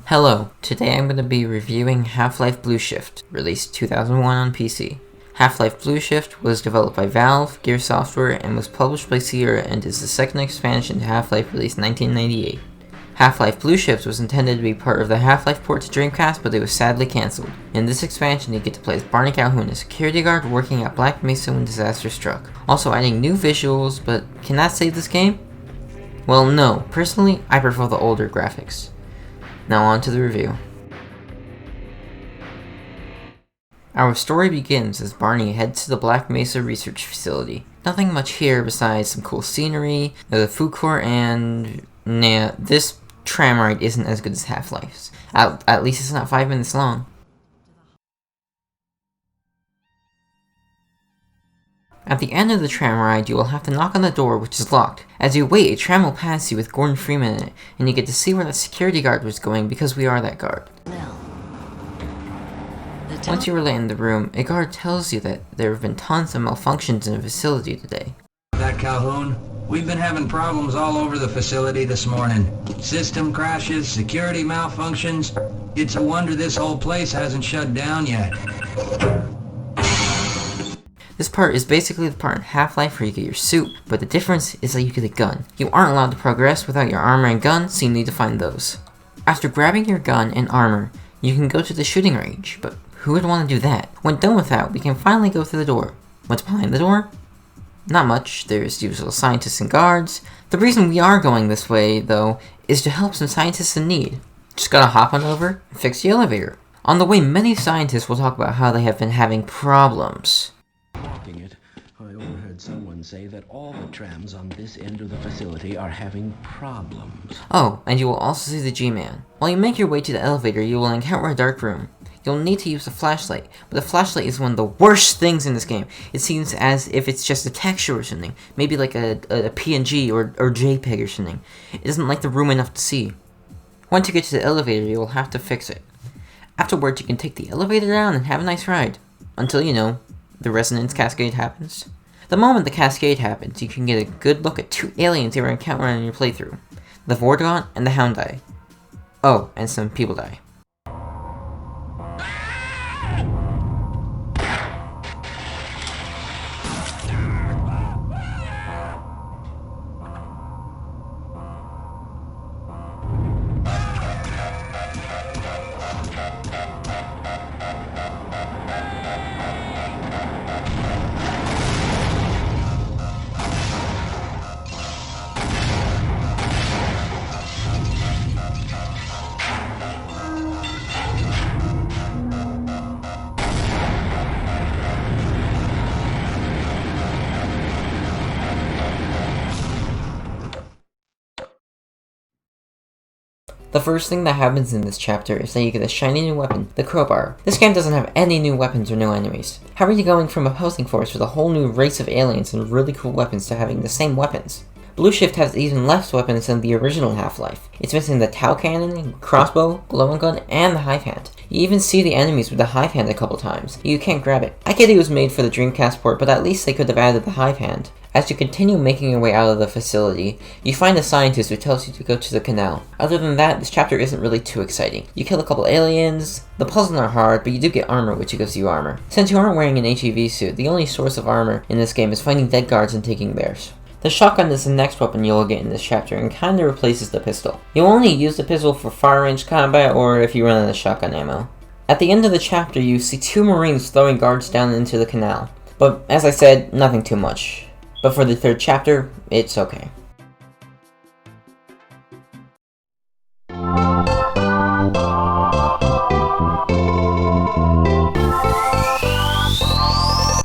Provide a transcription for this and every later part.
Hello, today I'm going to be reviewing Half-Life Blue Shift, released 2001 on PC. Half-Life Blue Shift was developed by Valve, Gear Software, and was published by Sierra and is the second expansion to Half-Life released in 1998. Half-Life Blue Shift was intended to be part of the Half-Life port to Dreamcast, but it was sadly cancelled. In this expansion, you get to play as Barney Calhoun, a security guard working at Black Mesa when disaster struck. Also adding new visuals, but can that save this game? Well, no. Personally, I prefer the older graphics. Now on to the review. Our story begins as Barney heads to the Black Mesa research facility. Nothing much here besides some cool scenery, the food court, and nah, this tram ride isn't as good as Half-Life's. At least it's not 5 minutes long. At the end of the tram ride, you will have to knock on the door, which is locked. As you wait, a tram will pass you with Gordon Freeman in it, and you get to see where that security guard was going because we are that guard. Once you are let in the room, a guard tells you that there have been tons of malfunctions in the facility today. That Calhoun, we've been having problems all over the facility this morning. System crashes, security malfunctions. It's a wonder this whole place hasn't shut down yet. This part is basically the part in Half-Life where you get your suit, but the difference is that you get a gun. You aren't allowed to progress without your armor and gun, so you need to find those. After grabbing your gun and armor, you can go to the shooting range, but who would want to do that? When done with that, we can finally go through the door. What's behind the door? Not much. There's usual scientists and guards. The reason we are going this way, though, is to help some scientists in need. Just gotta hop on over and fix the elevator. On the way, many scientists will talk about how they have been having problems. Walking it, I overheard someone say that all the trams on this end of the facility are having problems. Oh, and you will also see the G-Man. While you make your way to the elevator, you will encounter a dark room. You'll need to use a flashlight, but the flashlight is one of the worst things in this game. It seems as if it's just a texture or something, maybe like a PNG or JPEG or something. It doesn't like the room enough to see. Once you get to the elevator, you will have to fix it. Afterwards, you can take the elevator down and have a nice ride. Until, the resonance cascade happens. The moment the cascade happens, you can get a good look at 2 aliens you were encountering in your playthrough. The Vortigaunt and the Hound die. Oh, and some people die. The first thing that happens in this chapter is that you get a shiny new weapon, the crowbar. This game doesn't have any new weapons or new enemies. How are you going from opposing force with a whole new race of aliens and really cool weapons to having the same weapons? Blue Shift has even less weapons than the original Half-Life. It's missing the Tau Cannon, crossbow, glowing gun, and the Hive Hand. You even see the enemies with the Hive Hand a couple times. You can't grab it. I get it was made for the Dreamcast port, but at least they could have added the Hive Hand. As you continue making your way out of the facility, you find a scientist who tells you to go to the canal. Other than that, this chapter isn't really too exciting. You kill a couple aliens, the puzzles are hard, but you do get armor, which gives you armor. Since you aren't wearing an HEV suit, the only source of armor in this game is finding dead guards and taking theirs. The shotgun is the next weapon you'll get in this chapter and kinda replaces the pistol. You'll only use the pistol for far range combat or if you run out of shotgun ammo. At the end of the chapter, you see 2 Marines throwing guards down into the canal. But as I said, nothing too much. But for the 3rd chapter, it's okay.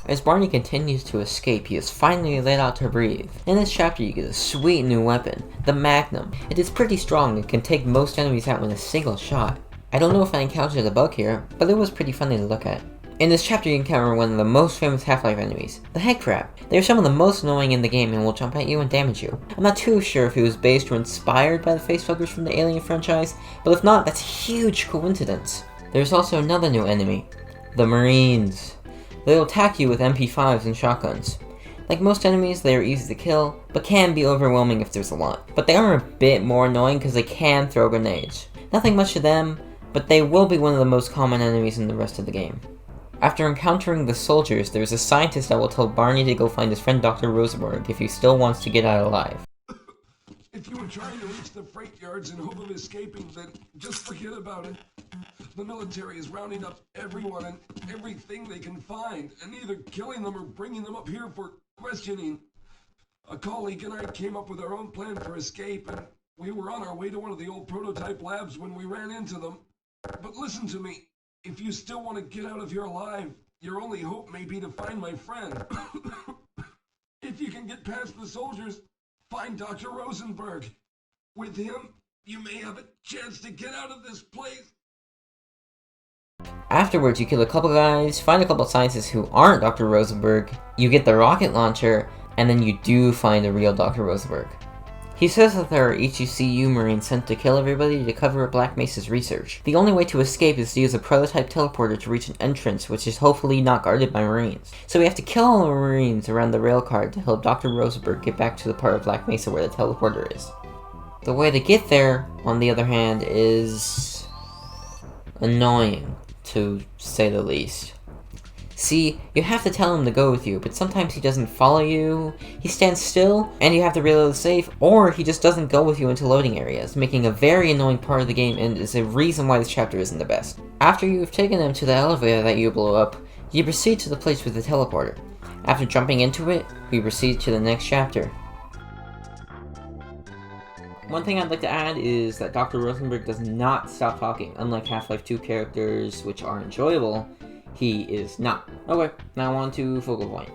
As Barney continues to escape, he is finally let out to breathe. In this chapter, you get a sweet new weapon, the Magnum. It is pretty strong and can take most enemies out in a single shot. I don't know if I encountered a bug here, but it was pretty funny to look at. In this chapter, you encounter one of the most famous Half-Life enemies, the Headcrab. They are some of the most annoying in the game and will jump at you and damage you. I'm not too sure if it was based or inspired by the facefuckers from the Alien franchise, but if not, that's a huge coincidence. There's also another new enemy, the Marines. They'll attack you with MP5s and shotguns. Like most enemies, they are easy to kill, but can be overwhelming if there's a lot. But they are a bit more annoying because they can throw grenades. Nothing much to them, but they will be one of the most common enemies in the rest of the game. After encountering the soldiers, there's a scientist that will tell Barney to go find his friend Dr. Rosenberg if he still wants to get out alive. If you were trying to reach the freight yards in hope of escaping, then just forget about it. The military is rounding up everyone and everything they can find, and either killing them or bringing them up here for questioning. A colleague and I came up with our own plan for escape, and we were on our way to one of the old prototype labs when we ran into them. But listen to me. If you still want to get out of here alive, your only hope may be to find my friend. If you can get past the soldiers, find Dr. Rosenberg. With him, you may have a chance to get out of this place. Afterwards, you kill a couple guys, find a couple scientists who aren't Dr. Rosenberg, you get the rocket launcher, and then you do find the real Dr. Rosenberg. He says that there are HECU Marines sent to kill everybody to cover up Black Mesa's research. The only way to escape is to use a prototype teleporter to reach an entrance, which is hopefully not guarded by Marines. So we have to kill all the Marines around the railcar to help Dr. Rosenberg get back to the part of Black Mesa where the teleporter is. The way to get there, on the other hand, is annoying, to say the least. See, you have to tell him to go with you, but sometimes he doesn't follow you, he stands still, and you have to reload the safe, or he just doesn't go with you into loading areas, making a very annoying part of the game and is a reason why this chapter isn't the best. After you've taken him to the elevator that you blow up, you proceed to the place with the teleporter. After jumping into it, we proceed to the next chapter. One thing I'd like to add is that Dr. Rosenberg does not stop talking, unlike Half-Life 2 characters, which are enjoyable. He is not. Okay, now on to focal point.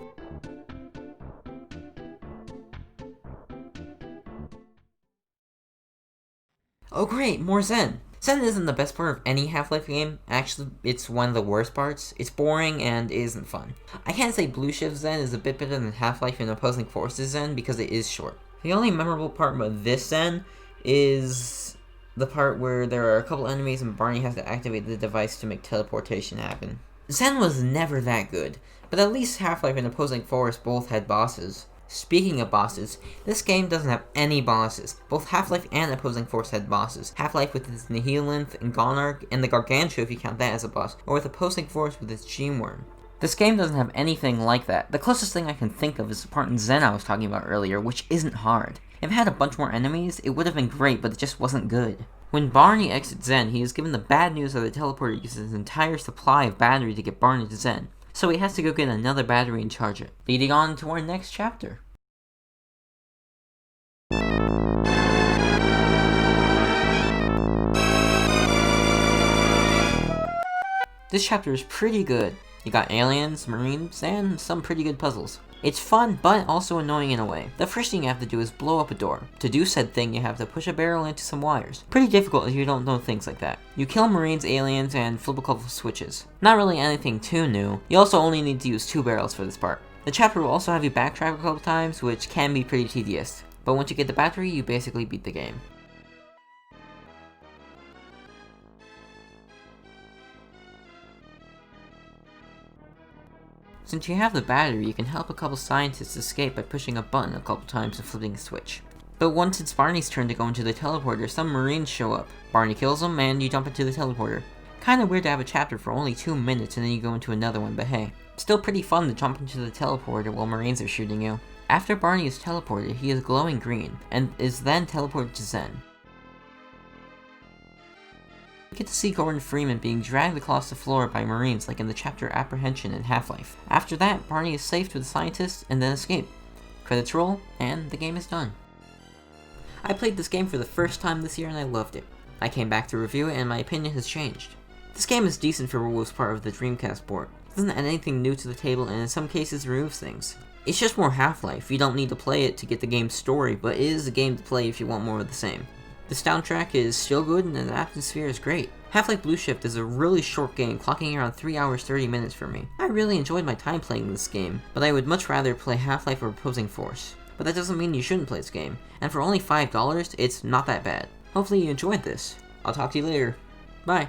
Oh great, more Zen! Zen isn't the best part of any Half-Life game. Actually, it's one of the worst parts. It's boring and isn't fun. I can't say Blue Shift Zen is a bit better than Half-Life and Opposing Forces Zen because it is short. The only memorable part about this Zen is the part where there are a couple enemies and Barney has to activate the device to make teleportation happen. Zen was never that good, but at least Half-Life and Opposing Force both had bosses. Speaking of bosses, this game doesn't have any bosses. Both Half-Life and Opposing Force had bosses. Half-Life with its Nihilinth and Gonarch, and the Gargantua if you count that as a boss, or with Opposing Force with its Gene-Worm. This game doesn't have anything like that. The closest thing I can think of is the part in Zen I was talking about earlier, which isn't hard. If it had a bunch more enemies, it would have been great, but it just wasn't good. When Barney exits Zen, he is given the bad news that the teleporter uses his entire supply of battery to get Barney to Zen, so he has to go get another battery and charge it, leading on to our next chapter. This chapter is pretty good. You got aliens, marines, and some pretty good puzzles. It's fun, but also annoying in a way. The first thing you have to do is blow up a door. To do said thing, you have to push a barrel into some wires. Pretty difficult if you don't know things like that. You kill marines, aliens, and flip a couple of switches. Not really anything too new. You also only need to use 2 barrels for this part. The chapter will also have you backtrack a couple times, which can be pretty tedious. But once you get the battery, you basically beat the game. Since you have the battery, you can help a couple scientists escape by pushing a button a couple times and flipping a switch. But once it's Barney's turn to go into the teleporter, some marines show up. Barney kills them, and you jump into the teleporter. Kinda weird to have a chapter for only 2 minutes and then you go into another one, but hey. Still pretty fun to jump into the teleporter while marines are shooting you. After Barney is teleported, he is glowing green, and is then teleported to Zen. You get to see Gordon Freeman being dragged across the floor by marines like in the chapter Apprehension in Half-Life. After that, Barney is saved with the scientists and then escape. Credits roll, and the game is done. I played this game for the first time this year and I loved it. I came back to review it and my opinion has changed. This game is decent for what was part of the Dreamcast port. It doesn't add anything new to the table and in some cases removes things. It's just more Half-Life. You don't need to play it to get the game's story, but it is a game to play if you want more of the same. The soundtrack is still good and the atmosphere is great. Half-Life Blue Shift is a really short game, clocking around 3 hours 30 minutes for me. I really enjoyed my time playing this game, but I would much rather play Half-Life or Opposing Force. But that doesn't mean you shouldn't play this game, and for only $5, it's not that bad. Hopefully you enjoyed this. I'll talk to you later. Bye.